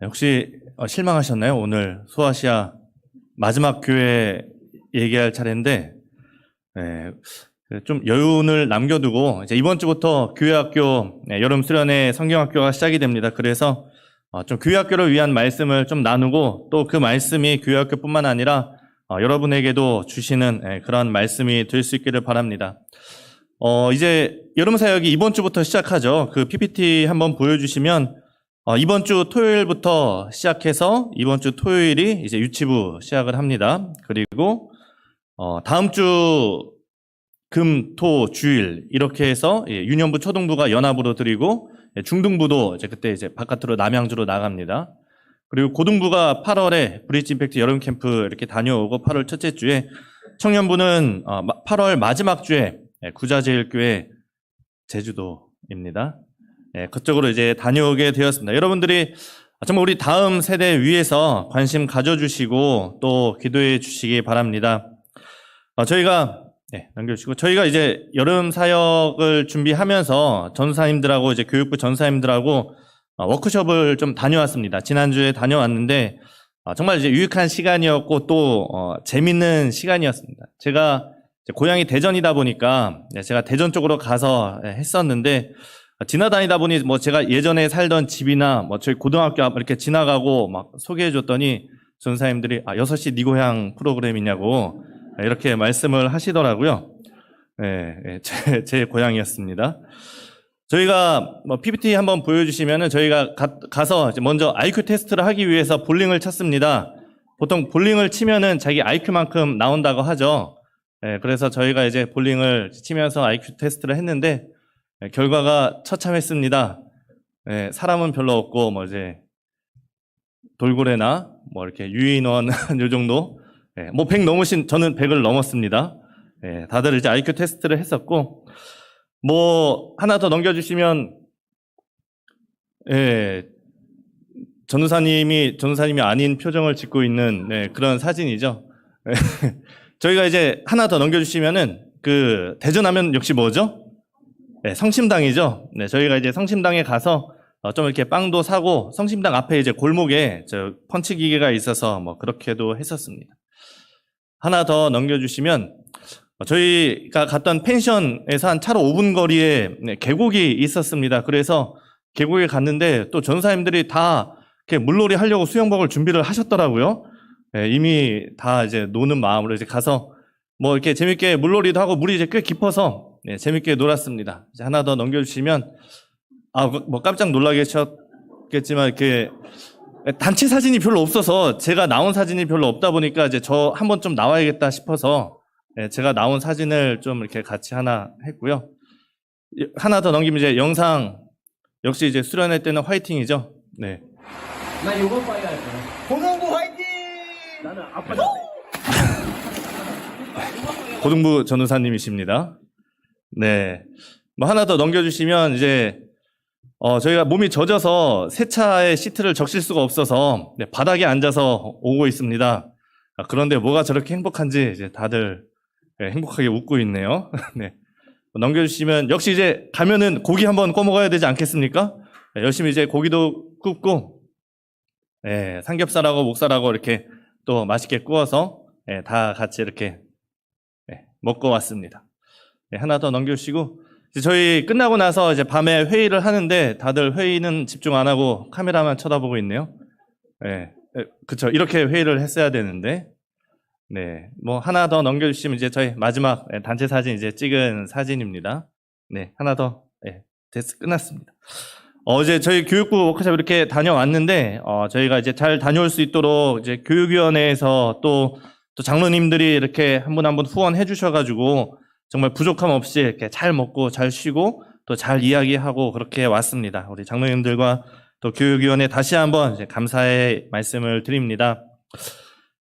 혹시 실망하셨나요? 오늘 소아시아 마지막 교회 얘기할 차례인데 좀 여운을 남겨두고 이제 이번 주부터 교회학교 여름 수련회 성경학교가 시작이 됩니다. 그래서 좀 교회학교를 위한 말씀을 좀 나누고 또 그 말씀이 교회학교뿐만 아니라 여러분에게도 주시는 그런 말씀이 될 수 있기를 바랍니다. 이제 여름 사역이 이번 주부터 시작하죠. 그 PPT 한번 보여주시면 이번 주 토요일부터 시작해서 이번 주 토요일이 이제 유치부 시작을 합니다. 그리고 다음 주 금, 토, 주일 이렇게 해서 유년부, 초등부가 연합으로 드리고 중등부도 이제 그때 이제 바깥으로 남양주로 나갑니다. 그리고 고등부가 8월에 브릿지 임팩트 여름 캠프 이렇게 다녀오고 8월 첫째 주에 청년부는 8월 마지막 주에 구자제일교회 제주도입니다. 그쪽으로 이제 다녀오게 되었습니다. 여러분들이 정말 우리 다음 세대 위해서 관심 가져주시고 또 기도해 주시기 바랍니다. 남겨주시고 저희가 이제 여름 사역을 준비하면서 전사님들하고 이제 교육부 전사님들하고 워크숍을 좀 다녀왔습니다. 지난주에 다녀왔는데 정말 이제 유익한 시간이었고 또 재밌는 시간이었습니다. 제가 고향이 대전이다 보니까 제가 대전 쪽으로 가서 했었는데 지나다니다 보니 뭐 제가 예전에 살던 집이나 뭐 저희 고등학교 앞 이렇게 지나가고 막 소개해 줬더니 전사님들이 6시 네 고향 프로그램이냐고 이렇게 말씀을 하시더라고요. 제 고향이었습니다. 저희가 PPT 한번 보여주시면은 저희가 가서 이제 먼저 IQ 테스트를 하기 위해서 볼링을 쳤습니다. 보통 볼링을 치면은 자기 IQ만큼 나온다고 하죠. 그래서 저희가 이제 볼링을 치면서 IQ 테스트를 했는데 결과가 처참했습니다. 사람은 별로 없고 뭐 이제 돌고래나 뭐 이렇게 유인원 요 정도. 뭐 100 넘으신 저는 100을 넘었습니다. 다들 이제 IQ 테스트를 했었고 뭐 하나 더 넘겨주시면 전우사님이 아닌 표정을 짓고 있는 그런 사진이죠. 저희가 이제 하나 더 넘겨주시면은 그 대전하면 역시 뭐죠? 성심당이죠. 저희가 이제 성심당에 가서 좀 이렇게 빵도 사고 성심당 앞에 이제 골목에 저 펀치 기계가 있어서 뭐 그렇게도 했었습니다. 하나 더 넘겨주시면 저희가 갔던 펜션에서 한 차로 5분 거리에 계곡이 있었습니다. 그래서 계곡에 갔는데 또 전사님들이 다 이렇게 물놀이 하려고 수영복을 준비를 하셨더라고요. 이미 다 이제 노는 마음으로 이제 가서 뭐 이렇게 재밌게 물놀이도 하고 물이 이제 꽤 깊어서 재밌게 놀았습니다. 이제 하나 더 넘겨주시면 뭐 깜짝 놀라겠지만 이렇게 단체 사진이 별로 없어서 제가 나온 사진이 별로 없다 보니까 이제 저 한번 좀 나와야겠다 싶어서 제가 나온 사진을 좀 이렇게 같이 하나 했고요. 하나 더 넘기면 이제 영상 역시 이제 수련회 때는 화이팅이죠. 네. 나 요거 빨리 할 거야. 고등부 화이팅! 나는 아빠 고등부 전우사님이십니다. 네. 뭐 하나 더 넘겨주시면 이제 저희가 몸이 젖어서 세차의 시트를 적실 수가 없어서 바닥에 앉아서 오고 있습니다. 그런데 뭐가 저렇게 행복한지 이제 다들 행복하게 웃고 있네요. 네. 넘겨주시면 역시 이제 가면은 고기 한번 꺼 먹어야 되지 않겠습니까? 열심히 이제 고기도 굽고 삼겹살하고 목살하고 이렇게 또 맛있게 구워서 다 같이 이렇게 먹고 왔습니다. 하나 더 넘겨주시고 저희 끝나고 나서 이제 밤에 회의를 하는데 다들 회의는 집중 안 하고 카메라만 쳐다보고 있네요. 그쵸. 이렇게 회의를 했어야 되는데. 네. 뭐 하나 더 넘겨주시면 이제 저희 마지막 단체 사진 이제 찍은 사진입니다. 네. 하나 더. 끝났습니다. 이제 저희 교육부 워크숍 이렇게 다녀왔는데, 저희가 이제 잘 다녀올 수 있도록 이제 교육위원회에서 또 장로님들이 이렇게 한 분 한 분 후원해 주셔가지고 정말 부족함 없이 이렇게 잘 먹고 잘 쉬고 또 잘 이야기하고 그렇게 왔습니다. 우리 장로님들과 또 교육위원회 다시 한번 이제 감사의 말씀을 드립니다.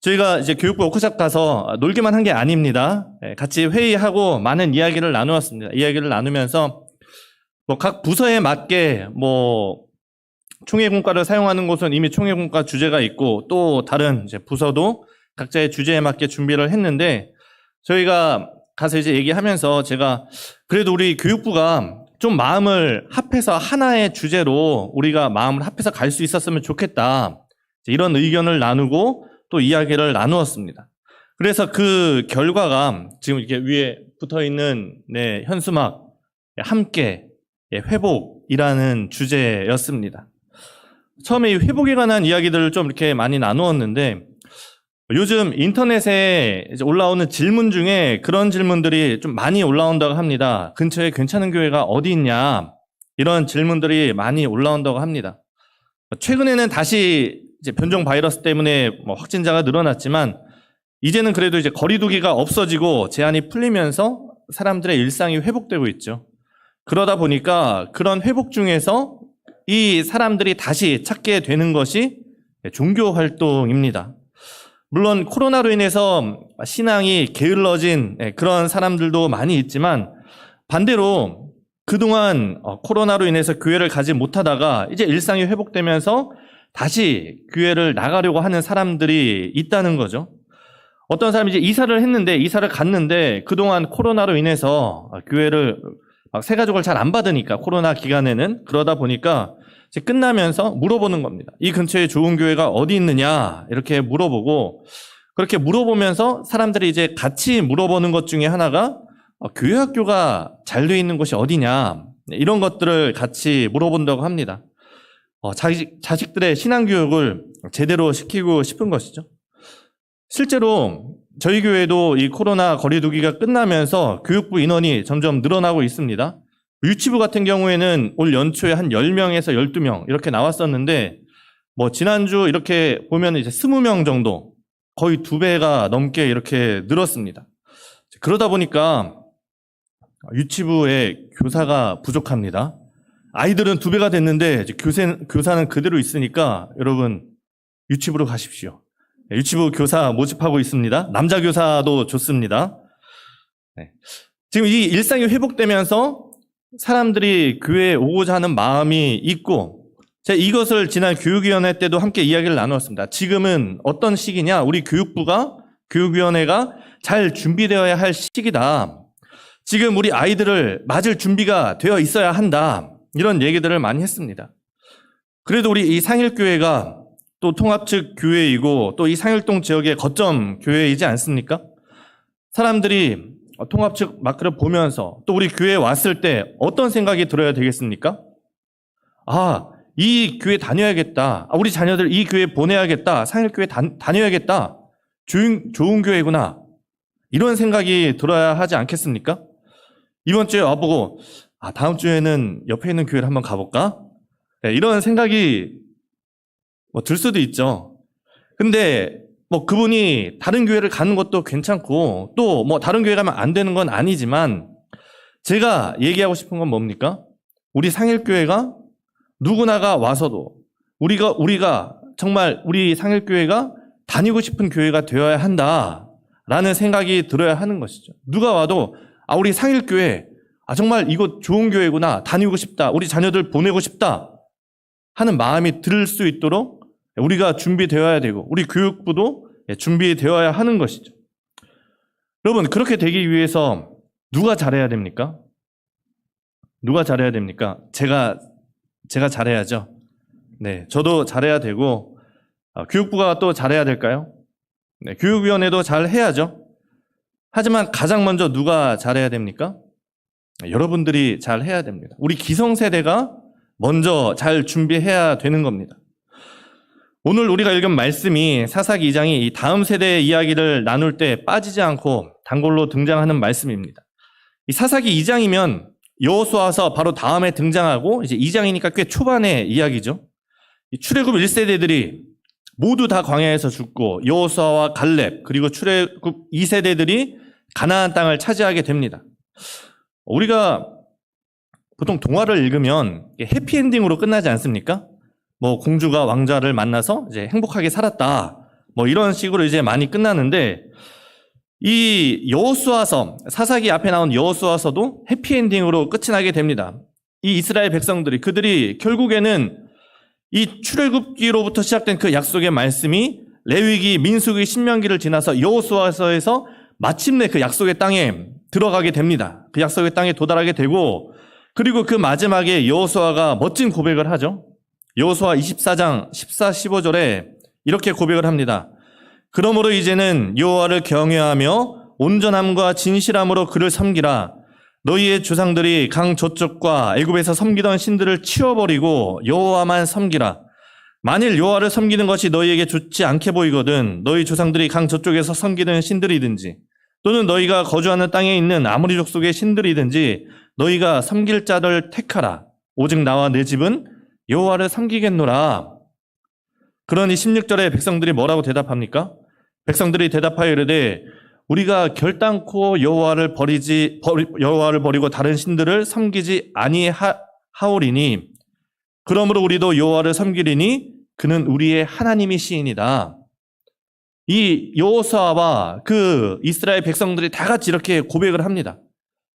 저희가 이제 교육부 워크숍 가서 놀기만 한 게 아닙니다. 같이 회의하고 많은 이야기를 나누었습니다. 이야기를 나누면서 뭐 각 부서에 맞게 뭐 총회공과를 사용하는 곳은 이미 총회공과 주제가 있고 또 다른 이제 부서도 각자의 주제에 맞게 준비를 했는데 저희가 가서 이제 얘기하면서 제가 그래도 우리 교육부가 좀 마음을 합해서 하나의 주제로 우리가 마음을 합해서 갈 수 있었으면 좋겠다. 이런 의견을 나누고 또 이야기를 나누었습니다. 그래서 그 결과가 지금 이렇게 위에 붙어 있는 현수막 함께 회복이라는 주제였습니다. 처음에 이 회복에 관한 이야기들을 좀 이렇게 많이 나누었는데 요즘 인터넷에 이제 올라오는 질문 중에 그런 질문들이 좀 많이 올라온다고 합니다. 근처에 괜찮은 교회가 어디 있냐? 이런 질문들이 많이 올라온다고 합니다. 최근에는 다시 이제 변종 바이러스 때문에 확진자가 늘어났지만 이제는 그래도 이제 거리두기가 없어지고 제한이 풀리면서 사람들의 일상이 회복되고 있죠. 그러다 보니까 그런 회복 중에서 이 사람들이 다시 찾게 되는 것이 종교 활동입니다. 물론 코로나로 인해서 신앙이 게을러진 그런 사람들도 많이 있지만 반대로 그동안 코로나로 인해서 교회를 가지 못하다가 이제 일상이 회복되면서 다시 교회를 나가려고 하는 사람들이 있다는 거죠. 어떤 사람이 이제 이사를 갔는데 그동안 코로나로 인해서 교회를 새 가족을 잘 안 받으니까 코로나 기간에는 그러다 보니까 이제 끝나면서 물어보는 겁니다. 이 근처에 좋은 교회가 어디 있느냐 이렇게 물어보고 그렇게 물어보면서 사람들이 이제 같이 물어보는 것 중에 하나가 교회 학교가 잘 돼 있는 곳이 어디냐 이런 것들을 같이 물어본다고 합니다. 자식들의 신앙교육을 제대로 시키고 싶은 것이죠. 실제로 저희 교회도 이 코로나 거리두기가 끝나면서 교육부 인원이 점점 늘어나고 있습니다. 유치부 같은 경우에는 올 연초에 한 10명에서 12명 이렇게 나왔었는데 지난주 이렇게 보면 이제 20명 정도 거의 2배가 넘게 이렇게 늘었습니다. 그러다 보니까 유치부에 교사가 부족합니다. 아이들은 2배가 됐는데 이제 교사는 그대로 있으니까 여러분 유치부로 가십시오. 유치부 교사 모집하고 있습니다. 남자 교사도 좋습니다. 지금 이 일상이 회복되면서 사람들이 교회에 오고자 하는 마음이 있고 제가 이것을 지난 교육위원회 때도 함께 이야기를 나누었습니다. 지금은 어떤 시기냐? 우리 교육위원회가 잘 준비되어야 할 시기다. 지금 우리 아이들을 맞을 준비가 되어 있어야 한다. 이런 얘기들을 많이 했습니다. 그래도 우리 이 상일교회가 또 통합측 교회이고 또 이 상일동 지역의 거점 교회이지 않습니까? 사람들이 통합측 마크를 보면서 또 우리 교회에 왔을 때 어떤 생각이 들어야 되겠습니까? 이 교회 다녀야겠다. 우리 자녀들 이 교회 보내야겠다. 상일교회 다녀야겠다. 좋은 교회구나. 이런 생각이 들어야 하지 않겠습니까? 이번 주에 와보고 다음 주에는 옆에 있는 교회를 한번 가볼까? 이런 생각이 들 수도 있죠. 근데 그분이 다른 교회를 가는 것도 괜찮고 또 다른 교회 가면 안 되는 건 아니지만 제가 얘기하고 싶은 건 뭡니까? 우리 상일교회가 누구나가 와서도 우리가 정말 우리 상일교회가 다니고 싶은 교회가 되어야 한다라는 생각이 들어야 하는 것이죠. 누가 와도 우리 상일교회 정말 이곳 좋은 교회구나, 다니고 싶다, 우리 자녀들 보내고 싶다 하는 마음이 들 수 있도록 우리가 준비되어야 되고 우리 교육부도 준비되어야 하는 것이죠. 여러분, 그렇게 되기 위해서 누가 잘해야 됩니까? 누가 잘해야 됩니까? 제가 잘해야죠. 네, 저도 잘해야 되고 교육부가 또 잘해야 될까요? 네, 교육위원회도 잘해야죠. 하지만 가장 먼저 누가 잘해야 됩니까? 여러분들이 잘해야 됩니다. 우리 기성세대가 먼저 잘 준비해야 되는 겁니다. 오늘 우리가 읽은 말씀이 사사기 2장이 이 다음 세대의 이야기를 나눌 때 빠지지 않고 단골로 등장하는 말씀입니다. 이 사사기 2장이면 여호수아서 바로 다음에 등장하고 이제 2장이니까 꽤 초반의 이야기죠. 이 출애굽 1세대들이 모두 다 광야에서 죽고 여호수아와 갈렙 그리고 출애굽 2세대들이 가나안 땅을 차지하게 됩니다. 우리가 보통 동화를 읽으면 해피엔딩으로 끝나지 않습니까? 공주가 왕자를 만나서 이제 행복하게 살았다. 이런 식으로 이제 많이 끝나는데 이 여호수아서, 사사기 앞에 나온 여호수아서도 해피엔딩으로 끝이 나게 됩니다. 이 이스라엘 백성들이 그들이 결국에는 이 출애굽기로부터 시작된 그 약속의 말씀이 레위기, 민수기, 신명기를 지나서 여호수아서에서 마침내 그 약속의 땅에 들어가게 됩니다. 그 약속의 땅에 도달하게 되고 그리고 그 마지막에 여호수아가 멋진 고백을 하죠. 여호수아 24장 14, 15절에 이렇게 고백을 합니다. 그러므로 이제는 여호와를 경외하며 온전함과 진실함으로 그를 섬기라. 너희의 조상들이 강 저쪽과 애굽에서 섬기던 신들을 치워버리고 여호와만 섬기라. 만일 여호와를 섬기는 것이 너희에게 좋지 않게 보이거든 너희 조상들이 강 저쪽에서 섬기던 신들이든지 또는 너희가 거주하는 땅에 있는 아모리 족속의 신들이든지 너희가 섬길 자를 택하라. 오직 나와 내 집은 여호와를 섬기겠노라. 그러니 16절에 백성들이 뭐라고 대답합니까? 백성들이 대답하여 이르되 우리가 결단코 여호와를 버리고 다른 신들을 섬기지 아니하오리니 그러므로 우리도 여호와를 섬기리니 그는 우리의 하나님이시이니이다. 이 여호수아와 그 이스라엘 백성들이 다 같이 이렇게 고백을 합니다.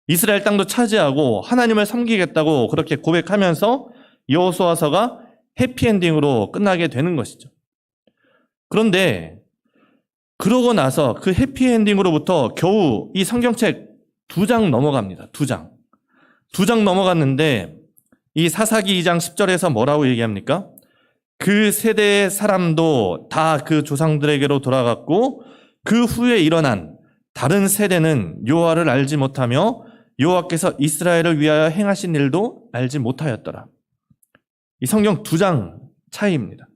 이스라엘 땅도 차지하고 하나님을 섬기겠다고 그렇게 고백하면서 여호수아서가 해피엔딩으로 끝나게 되는 것이죠. 그런데 그러고 나서 그 해피엔딩으로부터 겨우 이 성경책 2장 넘어갑니다. 2장. 2장 넘어갔는데 이 사사기 2장 10절에서 뭐라고 얘기합니까? 그 세대의 사람도 다 그 조상들에게로 돌아갔고 그 후에 일어난 다른 세대는 여호와를 알지 못하며 여호와께서 이스라엘을 위하여 행하신 일도 알지 못하였더라. 이 성경 2장 차이입니다.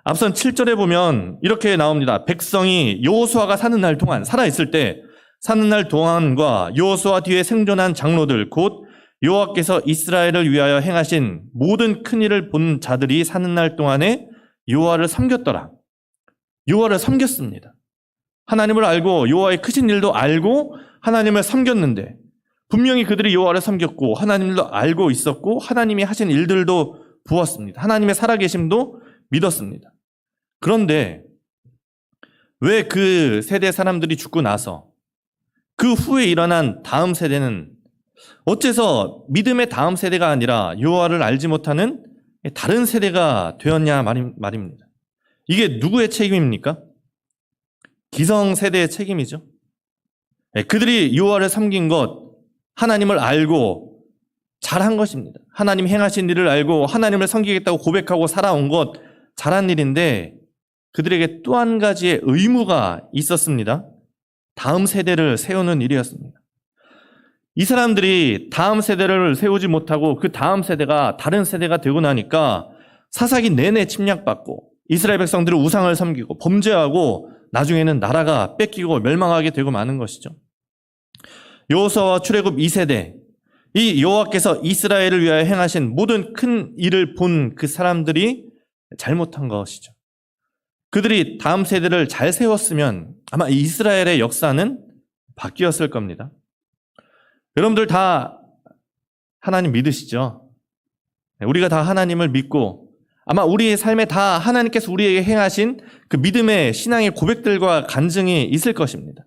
앞선 7절에 보면 이렇게 나옵니다. 백성이 여호수아가 사는 날 동안 살아있을 때 사는 날 동안과 여호수아 뒤에 생존한 장로들 곧 여호와께서 이스라엘을 위하여 행하신 모든 큰 일을 본 자들이 사는 날 동안에 여호와를 섬겼더라. 여호와를 섬겼습니다. 하나님을 알고 여호와의 크신 일도 알고 하나님을 섬겼는데 분명히 그들이 여호와를 섬겼고 하나님도 알고 있었고 하나님이 하신 일들도 보았습니다. 하나님의 살아계심도 믿었습니다. 그런데 왜 그 세대 사람들이 죽고 나서 그 후에 일어난 다음 세대는 어째서 믿음의 다음 세대가 아니라 여호와를 알지 못하는 다른 세대가 되었냐 말입니다. 이게 누구의 책임입니까? 기성세대의 책임이죠. 그들이 여호와를 섬긴 것, 하나님을 알고 잘한 것입니다. 하나님 행하신 일을 알고 하나님을 섬기겠다고 고백하고 살아온 것 잘한 일인데 그들에게 또 한 가지의 의무가 있었습니다. 다음 세대를 세우는 일이었습니다. 이 사람들이 다음 세대를 세우지 못하고 그 다음 세대가 다른 세대가 되고 나니까 사사기 내내 침략받고 이스라엘 백성들은 우상을 섬기고 범죄하고 나중에는 나라가 뺏기고 멸망하게 되고 마는 것이죠. 여호수아와 출애굽 2세대, 이 여호와께서 이스라엘을 위하여 행하신 모든 큰 일을 본 그 사람들이 잘못한 것이죠. 그들이 다음 세대를 잘 세웠으면 아마 이스라엘의 역사는 바뀌었을 겁니다. 여러분들 다 하나님 믿으시죠? 우리가 다 하나님을 믿고 아마 우리의 삶에 다 하나님께서 우리에게 행하신 그 믿음의 신앙의 고백들과 간증이 있을 것입니다.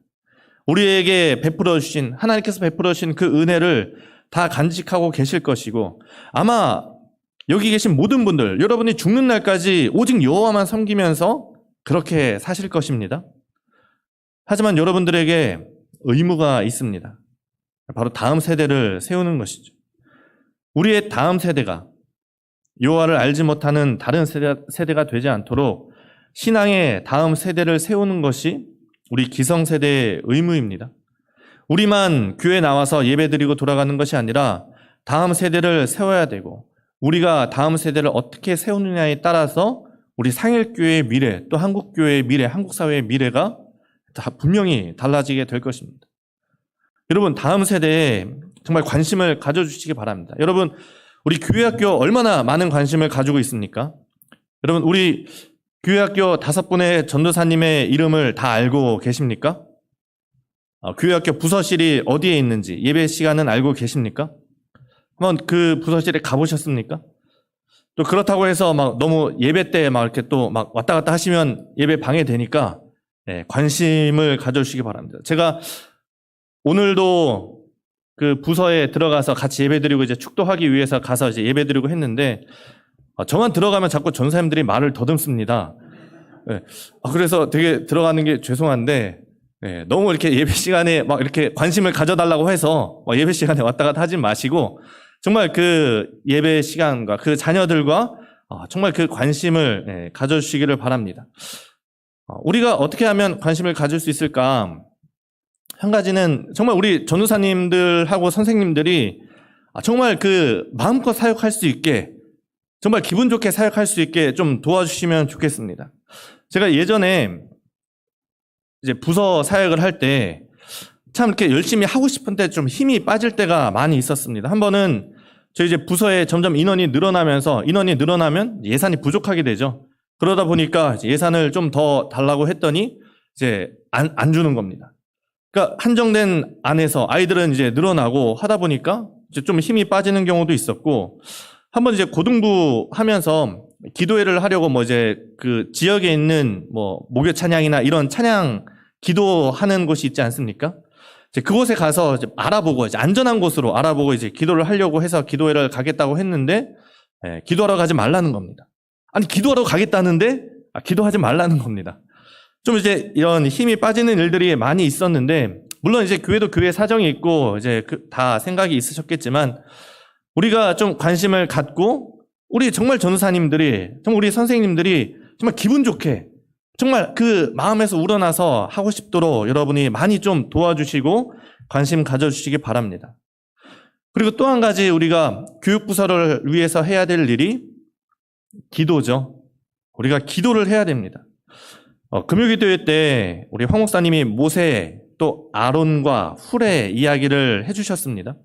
우리에게 베풀어 주신 하나님께서 베풀어 주신 그 은혜를 다 간직하고 계실 것이고 아마 여기 계신 모든 분들 여러분이 죽는 날까지 오직 여호와만 섬기면서 그렇게 사실 것입니다. 하지만 여러분들에게 의무가 있습니다. 바로 다음 세대를 세우는 것이죠. 우리의 다음 세대가 여호와를 알지 못하는 다른 세대가 되지 않도록 신앙의 다음 세대를 세우는 것이 우리 기성세대의 의무입니다. 우리만 교회 나와서 예배드리고 돌아가는 것이 아니라 다음 세대를 세워야 되고 우리가 다음 세대를 어떻게 세우느냐에 따라서 우리 상일교회의 미래, 또 한국교회의 미래, 한국사회의 미래가 다 분명히 달라지게 될 것입니다. 여러분, 다음 세대에 정말 관심을 가져주시기 바랍니다. 여러분, 우리 교회학교 얼마나 많은 관심을 가지고 있습니까? 여러분, 우리 교회학교 5분의 전도사님의 이름을 다 알고 계십니까? 교회학교 부서실이 어디에 있는지 예배 시간은 알고 계십니까? 한번 그 부서실에 가보셨습니까? 또 그렇다고 해서 막 너무 예배 때 막 이렇게 또 막 왔다 갔다 하시면 예배 방해되니까 관심을 가져주시기 바랍니다. 제가 오늘도 그 부서에 들어가서 같이 예배드리고 이제 축도하기 위해서 가서 이제 예배드리고 했는데 저만 들어가면 자꾸 전사님들이 말을 더듬습니다. 그래서 되게 들어가는 게 죄송한데 너무 이렇게 예배 시간에 막 이렇게 관심을 가져달라고 해서 예배 시간에 왔다 갔다 하지 마시고 정말 그 예배 시간과 그 자녀들과 정말 그 관심을 가져주시기를 바랍니다. 우리가 어떻게 하면 관심을 가질 수 있을까? 한 가지는 정말 우리 전도사님들하고 선생님들이 정말 그 마음껏 사역할 수 있게, 정말 기분 좋게 사역할 수 있게 좀 도와주시면 좋겠습니다. 제가 예전에 이제 부서 사역을 할 때 참 이렇게 열심히 하고 싶은데 좀 힘이 빠질 때가 많이 있었습니다. 한 번은 저희 이제 부서에 점점 인원이 늘어나면 예산이 부족하게 되죠. 그러다 보니까 예산을 좀 더 달라고 했더니 이제 안 주는 겁니다. 그러니까 한정된 안에서 아이들은 이제 늘어나고 하다 보니까 이제 좀 힘이 빠지는 경우도 있었고, 한번 이제 고등부 하면서 기도회를 하려고 뭐 이제 그 지역에 있는 뭐 목요 찬양이나 이런 찬양 기도하는 곳이 있지 않습니까? 이제 그곳에 가서 이제 알아보고 이제 안전한 곳으로 알아보고 이제 기도를 하려고 해서 기도회를 가겠다고 했는데, 기도하러 가지 말라는 겁니다. 아니, 기도하러 가겠다는데 기도하지 말라는 겁니다. 좀 이제 이런 힘이 빠지는 일들이 많이 있었는데, 물론 이제 교회도 교회 사정이 있고 이제 다 생각이 있으셨겠지만, 우리가 좀 관심을 갖고 우리 정말 전도사님들이, 정말 우리 선생님들이 정말 기분 좋게 정말 그 마음에서 우러나서 하고 싶도록 여러분이 많이 좀 도와주시고 관심 가져주시기 바랍니다. 그리고 또 한 가지 우리가 교육부서를 위해서 해야 될 일이 기도죠. 우리가 기도를 해야 됩니다. 금요기도회 때 우리 황 목사님이 모세 또 아론과 훌의 이야기를 해주셨습니다.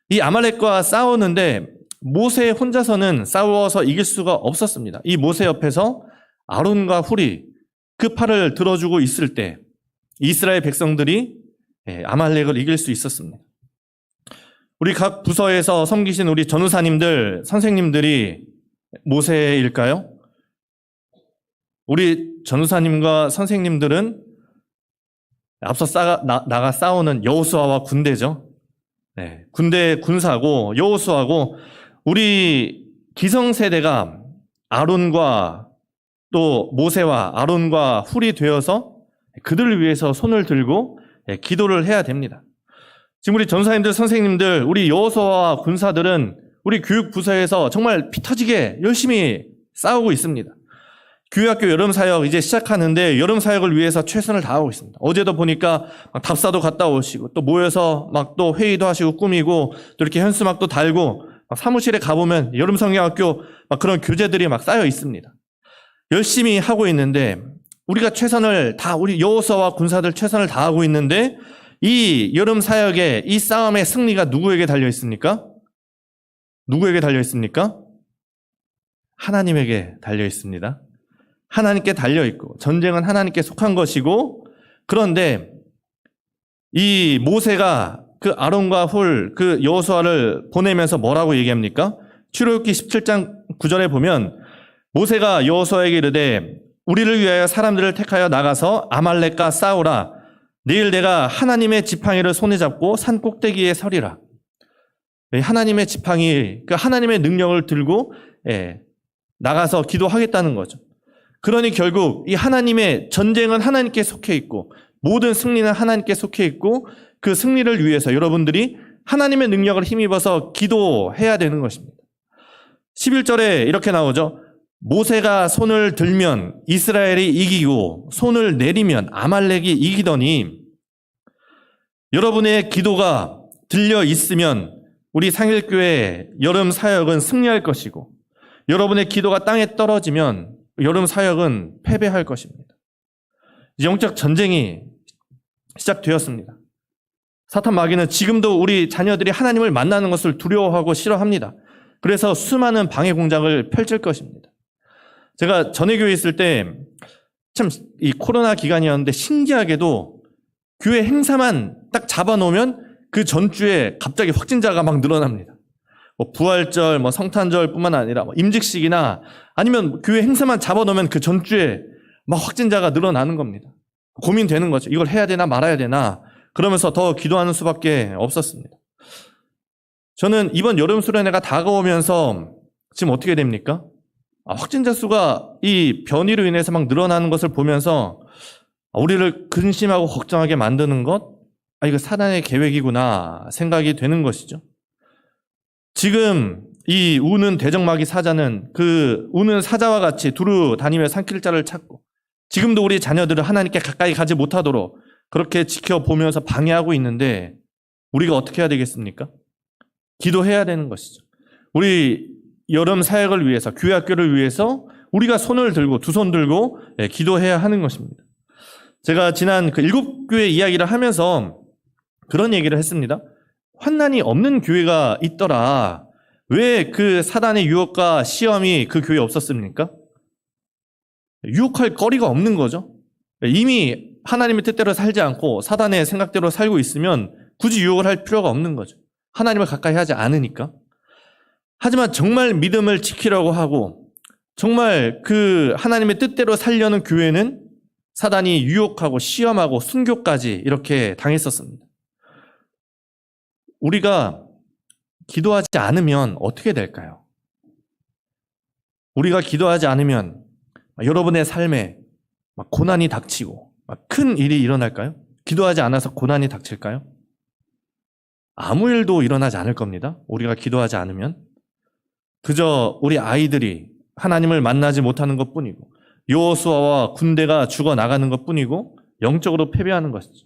이 아말렉과 싸우는데 모세 혼자서는 싸워서 이길 수가 없었습니다. 이 모세 옆에서 아론과 훌이 그 팔을 들어주고 있을 때 이스라엘 백성들이 아말렉을 이길 수 있었습니다. 우리 각 부서에서 섬기신 우리 전우사님들, 선생님들이 모세일까요? 우리 전우사님과 선생님들은 앞서 나가 싸우는 여호수아와 군대죠. 군대 군사고 여호수아고, 우리 기성세대가 아론과 또 모세와 아론과 훌이 되어서 그들을 위해서 손을 들고 기도를 해야 됩니다. 지금 우리 전사님들, 선생님들, 우리 여호수아와 군사들은 우리 교육부서에서 정말 피 터지게 열심히 싸우고 있습니다. 교회학교 여름사역 이제 시작하는데 여름사역을 위해서 최선을 다하고 있습니다. 어제도 보니까 막 답사도 갔다 오시고 또 모여서 막 또 회의도 하시고 꾸미고 또 이렇게 현수막도 달고, 막 사무실에 가보면 여름성경학교 막 그런 교재들이 막 쌓여 있습니다. 열심히 하고 있는데 우리가 우리 여호수아와 군사들 최선을 다하고 있는데, 이 여름 사역의 이 싸움의 승리가 누구에게 달려 있습니까? 누구에게 달려 있습니까? 하나님에게 달려 있습니다. 하나님께 달려 있고 전쟁은 하나님께 속한 것이고, 그런데 이 모세가 그 아론과 훌, 그 여호수아를 보내면서 뭐라고 얘기합니까? 출애굽기 17장 9절에 보면 모세가 여호수아에게 이르되 우리를 위하여 사람들을 택하여 나가서 아말렉과 싸우라. 내일 내가 하나님의 지팡이를 손에 잡고 산 꼭대기에 서리라. 하나님의 지팡이, 그 하나님의 능력을 들고 나가서 기도하겠다는 거죠. 그러니 결국 이 하나님의 전쟁은 하나님께 속해 있고 모든 승리는 하나님께 속해 있고, 그 승리를 위해서 여러분들이 하나님의 능력을 힘입어서 기도해야 되는 것입니다. 11절에 이렇게 나오죠. 모세가 손을 들면 이스라엘이 이기고 손을 내리면 아말렉이 이기더니, 여러분의 기도가 들려 있으면 우리 상일교회 여름 사역은 승리할 것이고, 여러분의 기도가 땅에 떨어지면 여름 사역은 패배할 것입니다. 영적 전쟁이 시작되었습니다. 사탄 마귀는 지금도 우리 자녀들이 하나님을 만나는 것을 두려워하고 싫어합니다. 그래서 수많은 방해 공작을 펼칠 것입니다. 제가 전에 교회에 있을 때 참 이 코로나 기간이었는데 신기하게도 교회 행사만 딱 잡아놓으면 그 전주에 갑자기 확진자가 막 늘어납니다. 뭐 부활절, 뭐 성탄절뿐만 아니라 뭐 임직식이나 아니면 교회 행사만 잡아놓으면 그 전주에 막 확진자가 늘어나는 겁니다. 고민되는 거죠. 이걸 해야 되나 말아야 되나, 그러면서 더 기도하는 수밖에 없었습니다. 저는 이번 여름 수련회가 다가오면서 지금 어떻게 됩니까? 확진자 수가 이 변이로 인해서 막 늘어나는 것을 보면서 우리를 근심하고 걱정하게 만드는 것, 이거 사단의 계획이구나 생각이 되는 것이죠. 지금 이 우는 대적마귀 사자는 그 우는 사자와 같이 두루 다니며 산길자를 찾고 지금도 우리 자녀들을 하나님께 가까이 가지 못하도록 그렇게 지켜보면서 방해하고 있는데 우리가 어떻게 해야 되겠습니까? 기도해야 되는 것이죠. 우리 여름 사역을 위해서, 교회 학교를 위해서 우리가 손을 들고, 두 손 들고 기도해야 하는 것입니다. 제가 지난 그 7교회 이야기를 하면서 그런 얘기를 했습니다. 환난이 없는 교회가 있더라. 왜 그 사단의 유혹과 시험이 그 교회에 없었습니까? 유혹할 거리가 없는 거죠. 이미 하나님의 뜻대로 살지 않고 사단의 생각대로 살고 있으면 굳이 유혹을 할 필요가 없는 거죠. 하나님을 가까이 하지 않으니까. 하지만 정말 믿음을 지키려고 하고 정말 그 하나님의 뜻대로 살려는 교회는 사단이 유혹하고 시험하고 순교까지 이렇게 당했었습니다. 우리가 기도하지 않으면 어떻게 될까요? 우리가 기도하지 않으면 여러분의 삶에 고난이 닥치고 큰 일이 일어날까요? 기도하지 않아서 고난이 닥칠까요? 아무 일도 일어나지 않을 겁니다. 우리가 기도하지 않으면. 그저 우리 아이들이 하나님을 만나지 못하는 것뿐이고 여호수아와 군대가 죽어나가는 것뿐이고 영적으로 패배하는 것이죠.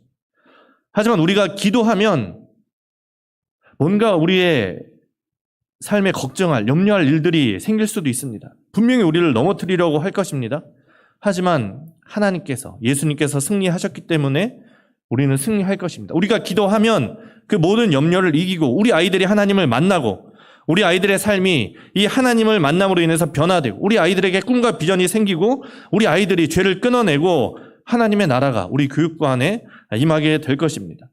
하지만 우리가 기도하면 뭔가 우리의 삶에 걱정할, 염려할 일들이 생길 수도 있습니다. 분명히 우리를 넘어뜨리려고 할 것입니다. 하지만 하나님께서, 예수님께서 승리하셨기 때문에 우리는 승리할 것입니다. 우리가 기도하면 그 모든 염려를 이기고 우리 아이들이 하나님을 만나고 우리 아이들의 삶이 이 하나님을 만남으로 인해서 변화되고 우리 아이들에게 꿈과 비전이 생기고 우리 아이들이 죄를 끊어내고 하나님의 나라가 우리 교육부 안에 임하게 될 것입니다.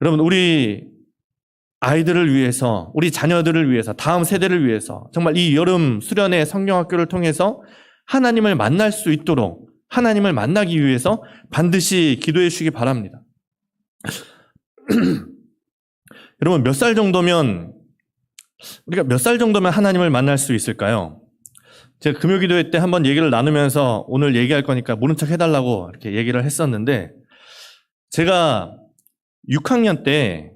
여러분, 우리 아이들을 위해서, 우리 자녀들을 위해서, 다음 세대를 위해서 정말 이 여름 수련회 성경학교를 통해서 하나님을 만날 수 있도록 하나님을 만나기 위해서 반드시 기도해 주시기 바랍니다. 여러분, 몇 살 정도면 우리가 몇 살 정도면 하나님을 만날 수 있을까요? 제가 금요기도회 때 한번 얘기를 나누면서 오늘 얘기할 거니까 모른 척 해달라고 이렇게 얘기를 했었는데 제가 6학년 때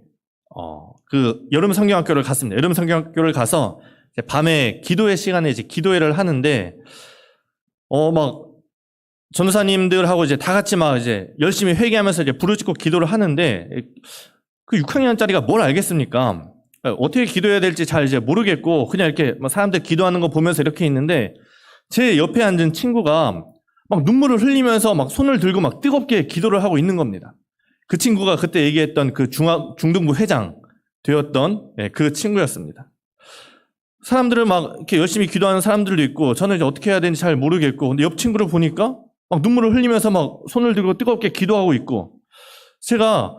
그 여름 성경학교를 갔습니다. 여름 성경학교를 가서 밤에 기도회 시간에 이제 기도회를 하는데 막 전도사님들하고 이제 다 같이 막 이제 열심히 회개하면서 이제 부르짖고 기도를 하는데 그 6학년짜리가 뭘 알겠습니까? 어떻게 기도해야 될지 잘 이제 모르겠고 그냥 이렇게 사람들 기도하는 거 보면서 이렇게 있는데 제 옆에 앉은 친구가 막 눈물을 흘리면서 막 손을 들고 막 뜨겁게 기도를 하고 있는 겁니다. 그 친구가 그때 얘기했던 그 중등부 회장 되었던 그 친구였습니다. 사람들은 막 이렇게 열심히 기도하는 사람들도 있고 저는 이제 어떻게 해야 되는지 잘 모르겠고 근데 옆 친구를 보니까 막 눈물을 흘리면서 막 손을 들고 뜨겁게 기도하고 있고 제가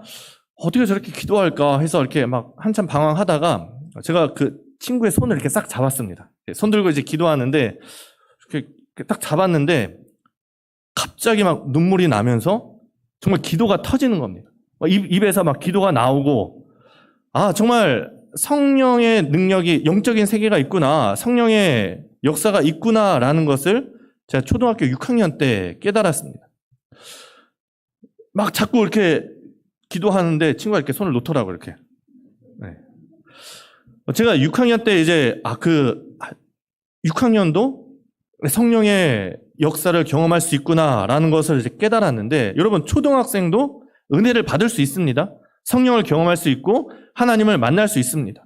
어떻게 저렇게 기도할까 해서 이렇게 막 한참 방황하다가 제가 그 친구의 손을 이렇게 싹 잡았습니다. 손 들고 이제 기도하는데 이렇게 딱 잡았는데 갑자기 막 눈물이 나면서 정말 기도가 터지는 겁니다. 입에서 막 기도가 나오고 정말 성령의 능력이 영적인 세계가 있구나. 성령의 역사가 있구나라는 것을 제가 초등학교 6학년 때 깨달았습니다. 막 자꾸 이렇게 기도하는데 친구가 이렇게 손을 놓더라고요, 이렇게. 네. 제가 6학년 때 이제, 6학년도 성령의 역사를 경험할 수 있구나라는 것을 이제 깨달았는데, 여러분, 초등학생도 은혜를 받을 수 있습니다. 성령을 경험할 수 있고, 하나님을 만날 수 있습니다.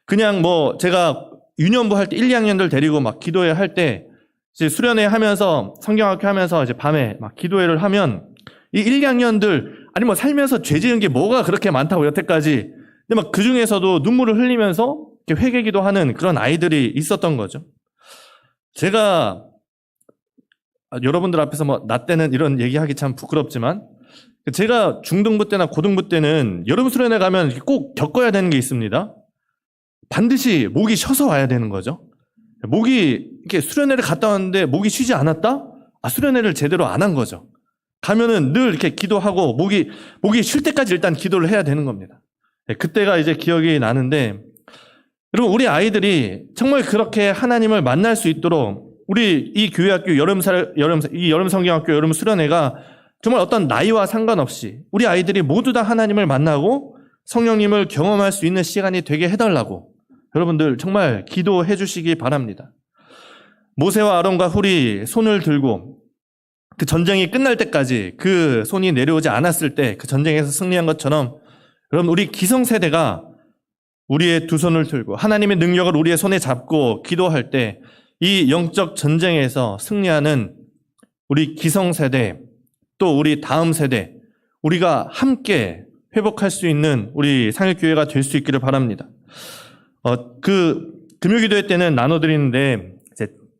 그냥 제가 유년부 할 때 1, 2학년들 데리고 막 기도회 할 때, 이제 수련회 하면서, 성경학교 하면서 이제 밤에 막 기도회를 하면, 이 1, 2학년들, 아니 살면서 죄 지은 게 뭐가 그렇게 많다고 여태까지. 근데 막 그 중에서도 눈물을 흘리면서 이렇게 회개기도 하는 그런 아이들이 있었던 거죠. 제가 여러분들 앞에서 나 때는 이런 얘기하기 참 부끄럽지만 제가 중등부 때나 고등부 때는 여름 수련회 가면 꼭 겪어야 되는 게 있습니다. 반드시 목이 쉬어서 와야 되는 거죠. 목이 이렇게 수련회를 갔다 왔는데 목이 쉬지 않았다? 수련회를 제대로 안 한 거죠. 가면은 늘 이렇게 기도하고 목이 쉴 때까지 일단 기도를 해야 되는 겁니다. 그때가 이제 기억이 나는데 여러분 우리 아이들이 정말 그렇게 하나님을 만날 수 있도록 우리 이 교회학교 여름 성경학교 여름 수련회가 정말 어떤 나이와 상관없이 우리 아이들이 모두 다 하나님을 만나고 성령님을 경험할 수 있는 시간이 되게 해달라고 여러분들 정말 기도해 주시기 바랍니다. 모세와 아론과 훌이 손을 들고 그 전쟁이 끝날 때까지 그 손이 내려오지 않았을 때 그 전쟁에서 승리한 것처럼 여러분 우리 기성세대가 우리의 두 손을 들고 하나님의 능력을 우리의 손에 잡고 기도할 때 이 영적 전쟁에서 승리하는 우리 기성세대 또 우리 다음 세대 우리가 함께 회복할 수 있는 우리 상일교회가 될 수 있기를 바랍니다. 그 금요기도회 때는 나눠드리는데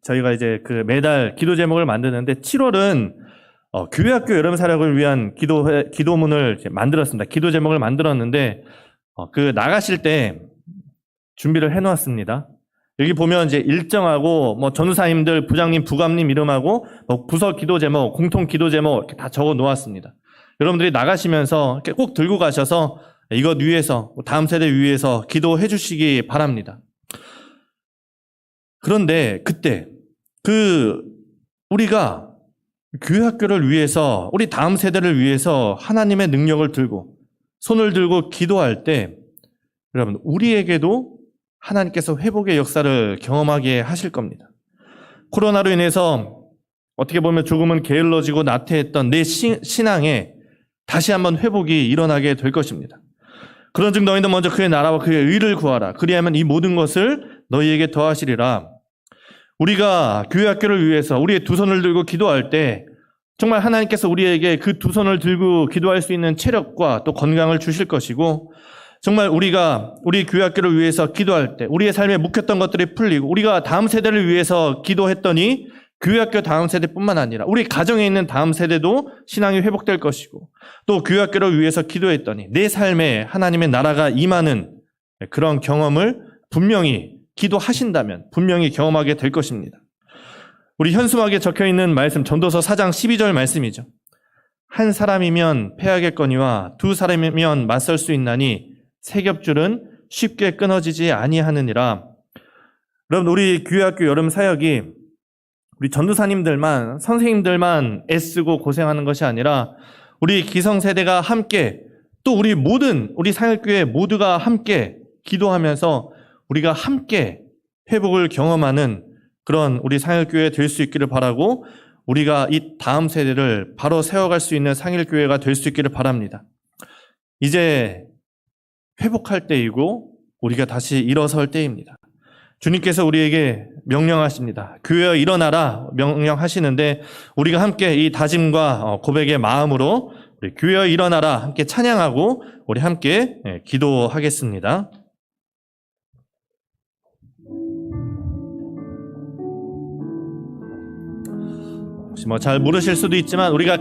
저희가 이제 그 매달 기도 제목을 만드는데 7월은 교회학교 여름 사역을 위한 기도문을 만들었습니다. 기도 제목을 만들었는데 그 나가실 때 준비를 해놓았습니다. 여기 보면 이제 일정하고 뭐 전우사님들, 부장님, 부감님 이름하고 뭐 부서 기도 제목, 공통 기도 제목 이렇게 다 적어 놓았습니다. 여러분들이 나가시면서 이렇게 꼭 들고 가셔서 이것 위해서 다음 세대 위해서 기도해 주시기 바랍니다. 그런데 그때 우리가 교회 학교를 위해서 우리 다음 세대를 위해서 하나님의 능력을 들고 손을 들고 기도할 때 여러분 우리에게도 하나님께서 회복의 역사를 경험하게 하실 겁니다. 코로나로 인해서 어떻게 보면 조금은 게을러지고 나태했던 내 신앙에 다시 한번 회복이 일어나게 될 것입니다. 그런즉 너희도 먼저 그의 나라와 그의 의를 구하라. 그리하면 이 모든 것을 너희에게 더하시리라. 우리가 교회 학교를 위해서 우리의 두 손을 들고 기도할 때 정말 하나님께서 우리에게 그 두 손을 들고 기도할 수 있는 체력과 또 건강을 주실 것이고 정말 우리가 우리 교회 학교를 위해서 기도할 때 우리의 삶에 묵혔던 것들이 풀리고 우리가 다음 세대를 위해서 기도했더니 교회 학교 다음 세대뿐만 아니라 우리 가정에 있는 다음 세대도 신앙이 회복될 것이고 또 교회 학교를 위해서 기도했더니 내 삶에 하나님의 나라가 임하는 그런 경험을 분명히 기도하신다면 분명히 경험하게 될 것입니다. 우리 현수막에 적혀있는 말씀 전도서 4장 12절 말씀이죠. 한 사람이면 패하겠거니와 두 사람이면 맞설 수 있나니 세 겹줄은 쉽게 끊어지지 아니하느니라. 여러분 우리 교회학교 여름 사역이 우리 전도사님들만 선생님들만 애쓰고 고생하는 것이 아니라 우리 기성세대가 함께 또 우리 상일교회 모두가 함께 기도하면서 우리가 함께 회복을 경험하는 그런 우리 상일교회 될 수 있기를 바라고 우리가 이 다음 세대를 바로 세워갈 수 있는 상일교회가 될 수 있기를 바랍니다. 이제 회복할 때이고 우리가 다시 일어설 때입니다. 주님께서 우리에게 명령하십니다. 교회여 일어나라 명령하시는데 우리가 함께 이 다짐과 고백의 마음으로 우리 교회여 일어나라 함께 찬양하고 우리 함께 기도하겠습니다. 혹시 잘 모르실 수도 있지만 우리가